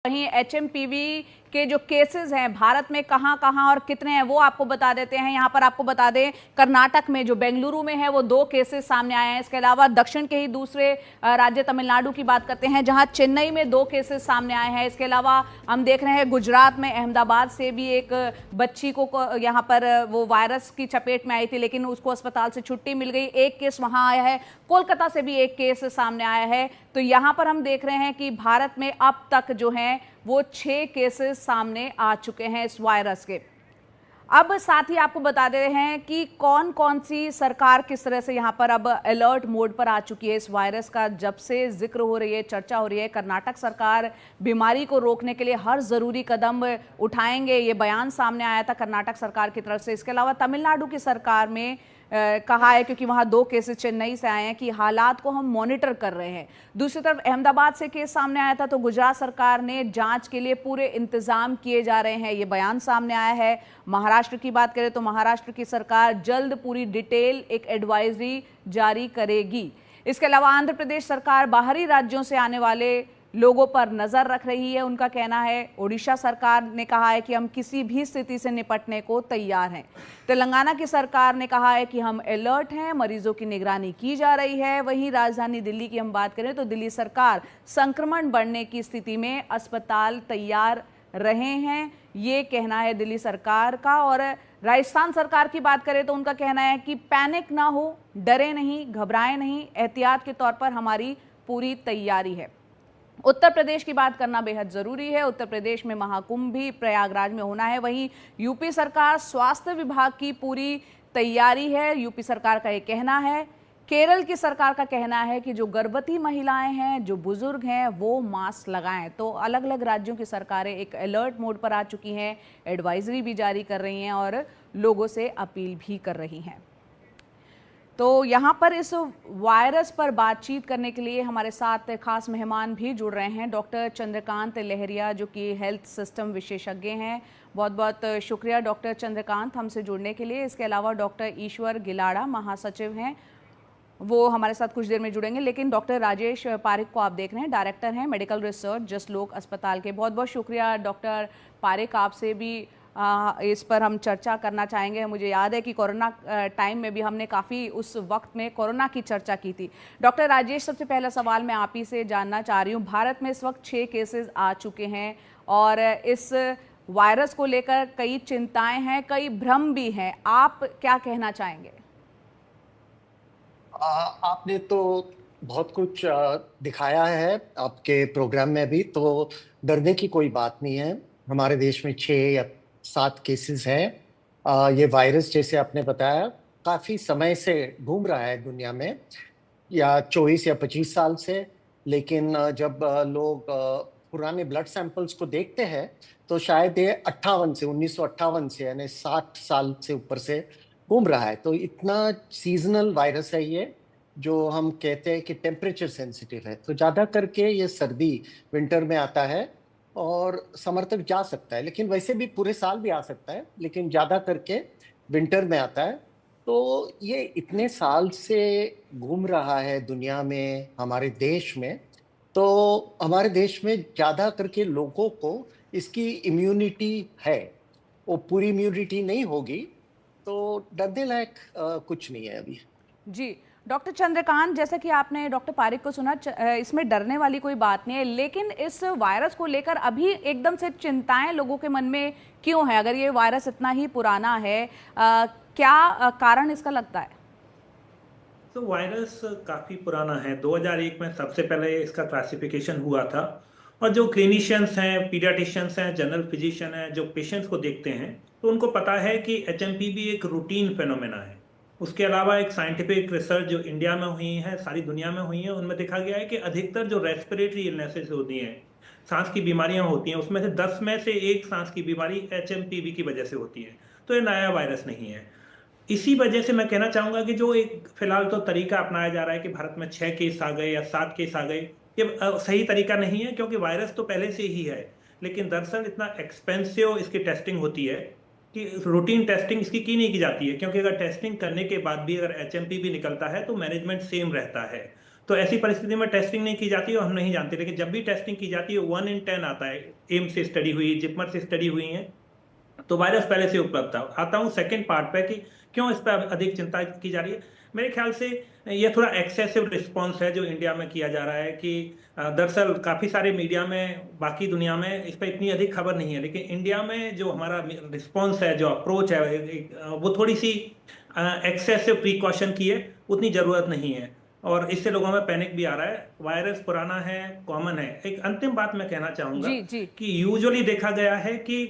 वहीं एचएमपीवी के जो केसेस हैं भारत में कहां कहां और कितने हैं वो आपको बता देते हैं। यहां पर आपको बता दें, कर्नाटक में जो बेंगलुरु में है वो 2 केसेस सामने आए हैं। इसके अलावा दक्षिण के ही दूसरे राज्य तमिलनाडु की बात करते हैं जहां चेन्नई में 2 केसेस सामने आए हैं। इसके अलावा हम देख रहे हैं गुजरात में अहमदाबाद से भी एक बच्ची को यहां पर वो वायरस की चपेट में आई थी, लेकिन उसको अस्पताल से छुट्टी मिल गई। एक केस वहां आया है। कोलकाता से भी एक केस सामने आया है। तो यहां पर हम देख रहे हैं कि भारत में अब तक जो है वो 6 केसेस सामने आ चुके हैं इस वायरस के। अब साथ ही आपको बता दे रहे हैं कि कौन कौन सी सरकार किस तरह से यहाँ पर अब अलर्ट मोड पर आ चुकी है। इस वायरस का जब से जिक्र हो रही है, चर्चा हो रही है, कर्नाटक सरकार बीमारी को रोकने के लिए हर जरूरी कदम उठाएंगे, ये बयान सामने आया था कर्नाटक सरकार की तरफ से। इसके अलावा तमिलनाडु की सरकार में कहा है, क्योंकि वहां 2 केसेस चेन्नई से आए हैं, कि हालात को हम मॉनिटर कर रहे हैं। दूसरी तरफ अहमदाबाद से केस सामने आया था तो गुजरात सरकार ने जांच के लिए पूरे इंतजाम किए जा रहे हैं, ये बयान सामने आया है। महाराष्ट्र की बात करें तो महाराष्ट्र की सरकार जल्द पूरी डिटेल एक एडवाइजरी जारी करेगी। इसके अलावा आंध्र प्रदेश सरकार बाहरी राज्यों से आने वाले लोगों पर नजर रख रही है, उनका कहना है। ओडिशा सरकार ने कहा है कि हम किसी भी स्थिति से निपटने को तैयार हैं। तेलंगाना की सरकार ने कहा है कि हम अलर्ट हैं, मरीजों की निगरानी की जा रही है। वहीं राजधानी दिल्ली की हम बात करें तो दिल्ली सरकार संक्रमण बढ़ने की स्थिति में अस्पताल तैयार रहे हैं, ये कहना है दिल्ली सरकार का। और राजस्थान सरकार की बात करें तो उनका कहना है कि पैनिक ना हो, डरे नहीं, घबराएं नहीं, एहतियात के तौर पर हमारी पूरी तैयारी है। उत्तर प्रदेश की बात करना बेहद जरूरी है। उत्तर प्रदेश में महाकुंभ भी प्रयागराज में होना है। वहीं यूपी सरकार, स्वास्थ्य विभाग की पूरी तैयारी है, यूपी सरकार का ये कहना है। केरल की सरकार का कहना है कि जो गर्भवती महिलाएं हैं, जो बुजुर्ग हैं, वो मास्क लगाएं। तो अलग अलग राज्यों की सरकारें एक अलर्ट मोड पर आ चुकी हैं, एडवाइजरी भी जारी कर रही हैं और लोगों से अपील भी कर रही हैं। तो यहाँ पर इस वायरस पर बातचीत करने के लिए हमारे साथ खास मेहमान भी जुड़ रहे हैं। डॉक्टर चंद्रकांत लहरिया, जो कि हेल्थ सिस्टम विशेषज्ञ हैं। बहुत बहुत शुक्रिया डॉक्टर चंद्रकांत हमसे जुड़ने के लिए। इसके अलावा डॉक्टर ईश्वर गिलाड़ा महासचिव हैं, वो हमारे साथ कुछ देर में जुड़ेंगे। लेकिन डॉक्टर राजेश पारिक को आप देख रहे हैं, डायरेक्टर हैं मेडिकल रिसर्च जसलोक अस्पताल के। बहुत बहुत शुक्रिया डॉक्टर पारिक, आपसे भी इस पर हम चर्चा करना चाहेंगे। मुझे याद है कि कोरोना टाइम में भी हमने काफ़ी उस वक्त में कोरोना की चर्चा की थी। डॉक्टर राजेश, सबसे पहला सवाल मैं आप ही से जानना चाह रही हूँ। भारत में इस वक्त 6 केसेस आ चुके हैं और इस वायरस को लेकर कई चिंताएं हैं, कई भ्रम भी हैं, आप क्या कहना चाहेंगे? आपने तो बहुत कुछ दिखाया है आपके प्रोग्राम में भी, तो डरने की कोई बात नहीं है। हमारे देश में 6 या 7 केसेस हैं। ये वायरस, जैसे आपने बताया, काफ़ी समय से घूम रहा है दुनिया में, या 24 या 25 साल से। लेकिन जब लोग पुराने ब्लड सैंपल्स को देखते हैं तो शायद ये 1958 से, यानी 60 साल से ऊपर से घूम रहा है। तो इतना सीजनल वायरस है ये, जो हम कहते हैं कि टेम्परेचर सेंसिटिव है। तो ज़्यादा करके ये सर्दी, विंटर में आता है और समर तक जा सकता है, लेकिन वैसे भी पूरे साल भी आ सकता है, लेकिन ज़्यादा करके विंटर में आता है। तो ये इतने साल से घूम रहा है दुनिया में, हमारे देश में। तो हमारे देश में ज़्यादा करके लोगों को इसकी इम्यूनिटी है। वो पूरी इम्यूनिटी नहीं होगी, तो डरने लायक कुछ नहीं है अभी। जी डॉक्टर चंद्रकांत, जैसा कि आपने डॉक्टर पारिक को सुना, इसमें डरने वाली कोई बात नहीं है, लेकिन इस वायरस को लेकर अभी एकदम से चिंताएं लोगों के मन में क्यों है? अगर ये वायरस इतना ही पुराना है, क्या कारण इसका लगता है? तो वायरस काफ़ी पुराना है। 2001 में सबसे पहले इसका क्लासिफिकेशन हुआ था, और जो क्लिनिशियंस हैं, पीडियाट्रिशियंस हैं, जनरल फिजिशियन हैं, जो पेशेंट्स को देखते हैं, तो उनको पता है कि एचएमपीवी एक रूटीन फेनोमेना है। उसके अलावा एक साइंटिफिक रिसर्च जो इंडिया में हुई है, सारी दुनिया में हुई है, उनमें देखा गया है कि अधिकतर जो रेस्पिरेटरी इलनेसेस होती हैं, सांस की बीमारियां होती हैं, उसमें से 10 में से 1 सांस की बीमारी एचएमपीवी की वजह से होती है। तो ये नया वायरस नहीं है। इसी वजह से मैं कहना चाहूँगा कि जो एक फिलहाल तो तरीका अपनाया जा रहा है कि भारत में 6 केस आ गए या 7 केस आ गए, ये सही तरीका नहीं है, क्योंकि वायरस तो पहले से ही है। लेकिन दरअसल इतना एक्सपेंसिव इसकी टेस्टिंग होती है कि रूटीन टेस्टिंग इसकी की नहीं की जाती है, क्योंकि अगर टेस्टिंग करने के बाद भी अगर एचएमपी भी निकलता है तो मैनेजमेंट सेम रहता है। तो ऐसी परिस्थिति में टेस्टिंग नहीं की जाती और हम नहीं जानते, लेकिन जब भी टेस्टिंग की जाती है 1 in 10 आता है। एम्स से स्टडी हुई, जिपमर से स्टडी हुई है, तो वायरस पहले से उपलब्ध था। आता हूँ सेकंड पार्ट पे कि क्यों इस पर अधिक चिंता की जा रही है। मेरे ख्याल से ये थोड़ा एक्सेसिव रिस्पॉन्स है जो इंडिया में किया जा रहा है कि दरअसल काफ़ी सारे मीडिया में, बाकी दुनिया में इस पर इतनी अधिक खबर नहीं है, लेकिन इंडिया में जो हमारा रिस्पॉन्स है, जो अप्रोच है, वो थोड़ी सी एक्सेसिव प्रिकॉशन की है, उतनी ज़रूरत नहीं है और इससे लोगों में पैनिक भी आ रहा है। वायरस पुराना है, कॉमन है। एक अंतिम बात मैं कहना चाहूँगा कि यूजुअली देखा गया है कि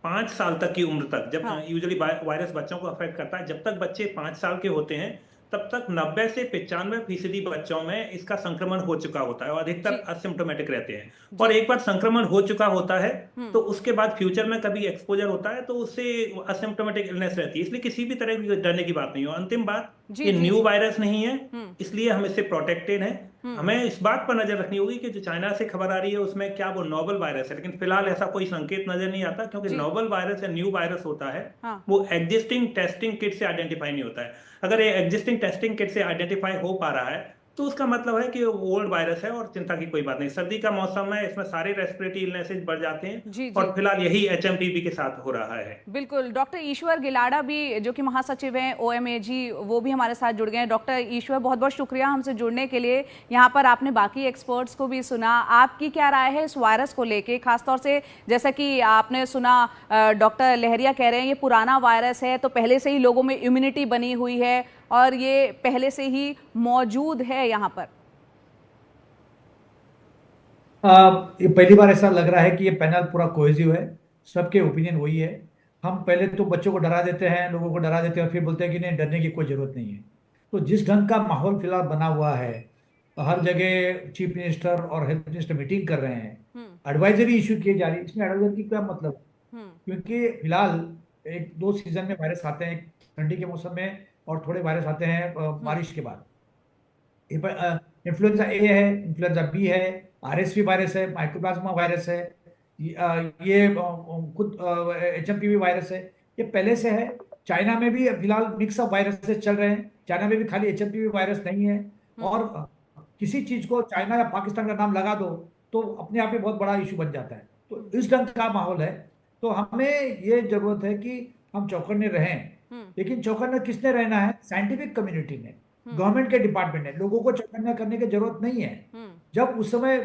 5 साल तक की उम्र तक, जब यूजुअली वायरस बच्चों को अफेक्ट करता है, जब तक बच्चे 5 साल के होते हैं तब तक 90 से 95% बच्चों में इसका संक्रमण हो चुका होता है और अधिकतर असिम्प्टोमेटिक रहते हैं। और एक बार संक्रमण हो चुका होता है तो उसके बाद फ्यूचर में कभी एक्सपोजर होता है तो उससे असिम्प्टोमेटिक इलनेस रहती है, इसलिए किसी भी तरह की डरने की बात नहीं हो। अंतिम बात, ये न्यू वायरस नहीं है, इसलिए हम इससे प्रोटेक्टेड हैं। हमें इस बात पर नजर रखनी होगी कि जो चाइना से खबर आ रही है उसमें क्या वो नोवल वायरस है, लेकिन फिलहाल ऐसा कोई संकेत नजर नहीं आता, क्योंकि नोवल वायरस या न्यू वायरस होता है वो एग्जिस्टिंग टेस्टिंग किट से आइडेंटिफाई नहीं होता है। अगर ये एग्जिस्टिंग टेस्टिंग किट से आइडेंटिफाई हो पा रहा है तो उसका मतलब है कि वो ओल्ड वायरस है और चिंता की कोई बात नहीं। सर्दी का मौसम है, इसमें सारे रेस्पिरेटरी इलनेसेस बढ़ जाते हैं और फिलहाल यही एचएमपीवी के साथ हो रहा है। बिल्कुल। डॉक्टर ईश्वर गिलाडा भी, जो कि महासचिव हैं ओएमएजी, वो भी हमारे साथ जुड़ गए हैं। डॉक्टर ईश्वर, बहुत बहुत शुक्रिया हमसे जुड़ने के लिए। यहाँ पर आपने बाकी एक्सपर्ट्स को भी सुना, आपकी क्या राय है इस वायरस को लेके, खासतौर से जैसा कि आपने सुना डॉक्टर लहरिया कह रहे हैं ये पुराना वायरस है तो पहले से ही लोगों में इम्यूनिटी बनी हुई है और ये पहले से ही मौजूद है यहाँ पर। ये पहली बार ऐसा लग रहा है कि ये पैनल पूरा कोहेसिव है, सबके ओपिनियन वही है। हम पहले तो बच्चों को डरा देते हैं, लोगों को डरा देते हैं और फिर बोलते हैं कि नहीं, डरने की कोई जरूरत नहीं है। तो जिस ढंग का माहौल फिलहाल बना हुआ है, हर जगह चीफ मिनिस्टर और हेल्थ मिनिस्टर मीटिंग कर रहे हैं, एडवाइजरी इशू की जा रही है। इसमें एडवाइजरी की क्या मतलब, क्योंकि फिलहाल 1-2 सीजन में वायरस आते हैं, ठंडी के मौसम में, और थोड़े वायरस आते हैं बारिश के बाद। इन्फ्लुएंजा ए है, इन्फ्लुएंजा बी है, आरएसवी वायरस है, माइकोप्लाज्मा वायरस है, ये खुद एचएमपीवी वायरस है, ये पहले से है। चाइना में भी फिलहाल मिक्स ऑफ वायरसेस चल रहे हैं, चाइना में भी खाली एचएमपीवी वायरस नहीं है। और किसी चीज को चाइना या पाकिस्तान का नाम लगा दो तो अपने आप में बहुत बड़ा इशू बन जाता है। तो इस ढंग का माहौल है, तो हमें ये जरूरत है कि हम चौकन्ने रहें। लेकिन चौकन्ना किसने रहना है? साइंटिफिक कम्युनिटी ने, गवर्नमेंट के डिपार्टमेंट ने। लोगों को चौकन्ना करने की जरूरत नहीं है। जब उस समय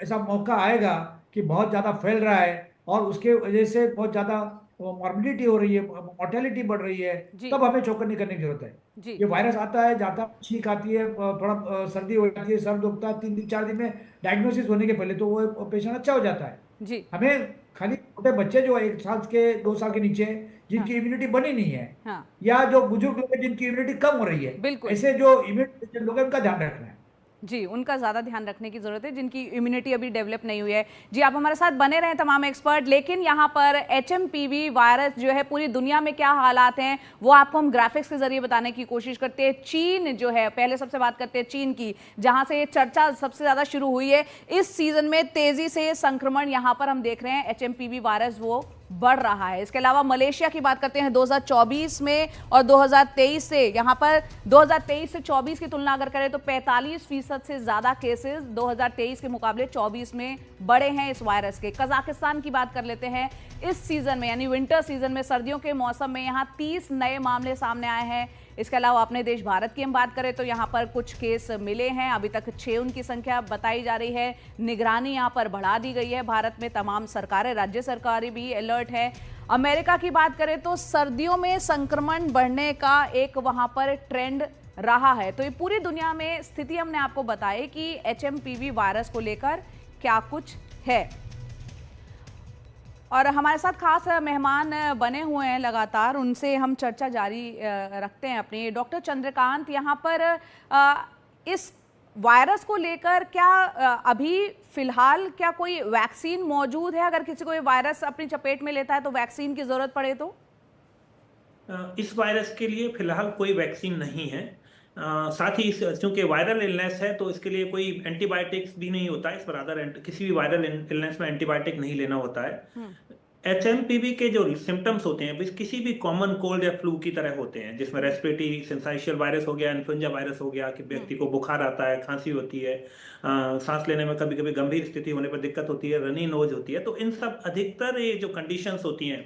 ऐसा मौका आएगा कि बहुत ज्यादा फैल रहा है और उसके वजह से बहुत ज्यादा मॉर्बिडिटी हो रही है, मॉर्टेलिटी बढ़ रही है, तब हमें चौकन्नी करने की जरूरत है। ये वायरस आता है, जाता है, छींक आती है, थोड़ा सर्दी हो जाती है, सर दुखता है, 3-4 दिन में डायग्नोसिस होने के पहले तो वो पेशेंट अच्छा हो जाता है। हमें खाली छोटे बच्चे जो 1 साल के 2 साल के नीचे जिनकी इम्यूनिटी बनी नहीं है, या जो बुजुर्ग लोग हैं जिनकी इम्यूनिटी कम हो रही है, ऐसे जो इम्यूनिटी लोग हैं उनका ध्यान रखना है। जी, उनका ज़्यादा ध्यान रखने की ज़रूरत है जिनकी इम्यूनिटी अभी डेवलप नहीं हुई है। जी, आप हमारे साथ बने रहें तमाम एक्सपर्ट। लेकिन यहाँ पर एचएमपीवी वायरस जो है, पूरी दुनिया में क्या हालात हैं वो आपको हम ग्राफिक्स के जरिए बताने की कोशिश करते हैं। चीन जो है, पहले सबसे बात करते हैं चीन की, जहाँ से ये चर्चा सबसे ज़्यादा शुरू हुई है। इस सीजन में तेज़ी से संक्रमण यहाँ पर हम देख रहे हैं, एचएमपीवी वायरस वो बढ़ रहा है। इसके अलावा मलेशिया की बात करते हैं 2024 में और 2023 से, यहाँ पर 2023 से 24 की तुलना अगर करें तो 45% से ज्यादा केसेस 2023 के मुकाबले 24 में बढ़े हैं इस वायरस के। कजाकिस्तान की बात कर लेते हैं, इस सीजन में यानी विंटर सीजन में, सर्दियों के मौसम में यहाँ 30 नए मामले सामने आए हैं। इसके अलावा अपने देश भारत की हम बात करें तो यहाँ पर कुछ केस मिले हैं, अभी तक 6 उनकी संख्या बताई जा रही है। निगरानी यहाँ पर बढ़ा दी गई है, भारत में तमाम सरकारें, राज्य सरकारें भी अलर्ट है। अमेरिका की बात करें तो सर्दियों में संक्रमण बढ़ने का एक वहाँ पर ट्रेंड रहा है। तो ये पूरी दुनिया में स्थिति हमने आपको बताई कि एचएमपीवी वायरस को लेकर क्या कुछ है। और हमारे साथ खास मेहमान बने हुए हैं लगातार, उनसे हम चर्चा जारी रखते हैं अपनी। डॉक्टर चंद्रकांत, यहाँ पर इस वायरस को लेकर क्या अभी फिलहाल क्या कोई वैक्सीन मौजूद है? अगर किसी को ये वायरस अपनी चपेट में लेता है तो वैक्सीन की जरूरत पड़े तो? इस वायरस के लिए फिलहाल कोई वैक्सीन नहीं है। साथ ही चूंकि वायरल इलनेस है तो इसके लिए कोई एंटीबायोटिक्स भी नहीं होता है। इस पर किसी भी वायरल इलनेस में एंटीबायोटिक नहीं लेना होता है। HMPV के जो सिम्टम्स होते हैं किसी भी कॉमन कोल्ड या फ्लू की तरह होते हैं, जिसमें रेस्पिरेटरी सिंसाइशियल वायरस हो गया, इन्फ्लुएंजा वायरस हो गया, कि व्यक्ति को बुखार आता है, खांसी होती है, सांस लेने में कभी कभी गंभीर स्थिति होने पर दिक्कत होती है, रनी नोज होती है। तो इन सब अधिकतर ये जो कंडीशंस होती हैं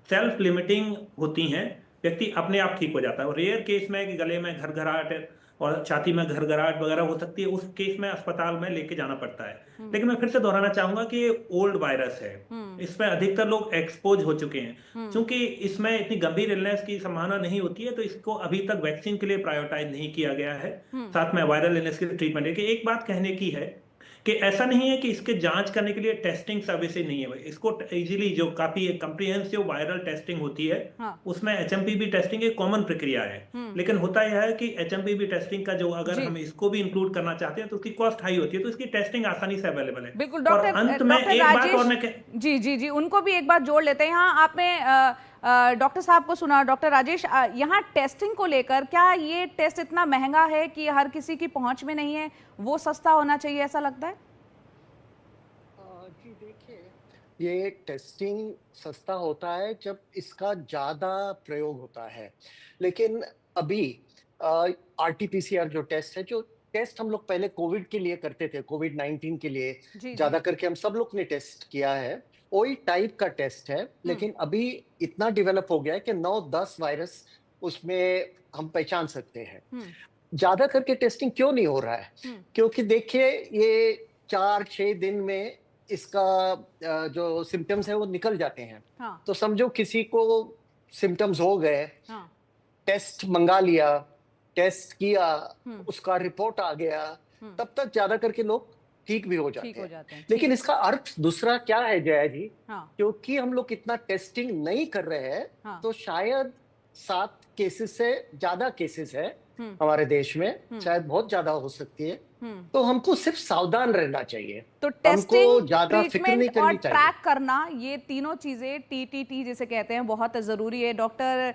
सेल्फ लिमिटिंग होती हैं, व्यक्ति अपने आप ठीक हो जाता है। और रेयर केस में कि गले में घरघराहट और छाती में घरघराहट वगैरह हो सकती है, उस केस में अस्पताल में लेके जाना पड़ता है। लेकिन मैं फिर से दोहराना चाहूंगा कि ये ओल्ड वायरस है, इसमें अधिकतर लोग एक्सपोज हो चुके हैं। क्योंकि इसमें इतनी गंभीर इलनेस की संभावना नहीं होती है, तो इसको अभी तक वैक्सीन के लिए प्रायोरिटाइज नहीं किया गया है। साथ में वायरल इलनेस के ट्रीटमेंट है कि एक बात कहने की है कि ऐसा नहीं है कि इसके जांच करने के लिए टेस्टिंग सर्विसेज नहीं है। इसको इजीली जो काफी कंप्रिहेंसिव वायरल टेस्टिंग होती है, उसमें HMPV टेस्टिंग एक कॉमन प्रक्रिया है। लेकिन होता यह है कि HMPV टेस्टिंग का जो अगर हम इसको भी इंक्लूड करना चाहते हैं तो उसकी कॉस्ट हाई होती है, तो इसकी टेस्टिंग आसानी से अवेलेबल है। बिल्कुल और डॉक्टर, अंत में एक बात और मैं जी जी जी उनको भी एक बात जोड़ लेते हैं। यहाँ आपने डॉक्टर साहब को सुना, डॉक्टर राजेश, यहाँ टेस्टिंग को लेकर क्या ये टेस्ट इतना महंगा है कि हर किसी की पहुंच में नहीं है, वो सस्ता होना चाहिए, ऐसा लगता है? जी देखिए, ये टेस्टिंग सस्ता होता है जब इसका ज़्यादा प्रयोग होता है। लेकिन अभी RT-PCR जो टेस्ट है, जो टेस्ट हम लोग पहले कोविड के लिए करते थे, कोविड-19 के लिए ज़्यादा करके हम सब लोग ने टेस्ट किया है, वही टाइप का टेस्ट है। लेकिन अभी इतना डेवलप हो गया है कि 9-10 वायरस उसमें हम पहचान सकते हैं। ज़्यादा करके टेस्टिंग क्यों नहीं हो रहा है? क्योंकि देखिए, ये 4-6 दिन में इसका जो सिम्टम्स है वो निकल जाते हैं। तो समझो किसी को सिम्टम्स हो गए, टेस्ट मंगा लिया, टेस्ट किया, उसका रिपोर्ट आ गया, तब तक ज्यादा करके लोग ठीक भी हो जाते हैं। लेकिन इसका अर्थ दूसरा क्या है जया जी? क्योंकि हम लोग इतना टेस्टिंग नहीं कर रहे हैं, तो शायद 7 केसेस से ज्यादा केसेस है हमारे देश में, शायद बहुत ज्यादा हो सकती है। तो हमको सिर्फ सावधान रहना चाहिए, तो टेस्टिंग, ज्यादा फिक्र नहीं ट्रीटमेंट और करनी चाहिए। ट्रैक करना, ये तीनों चीजें TTT जिसे कहते हैं, बहुत जरूरी है। डॉक्टर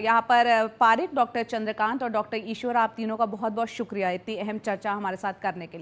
यहाँ पर पारिक, डॉक्टर चंद्रकांत और डॉक्टर ईश्वर, आप तीनों का बहुत बहुत शुक्रिया इतनी अहम चर्चा हमारे साथ करने के लिए।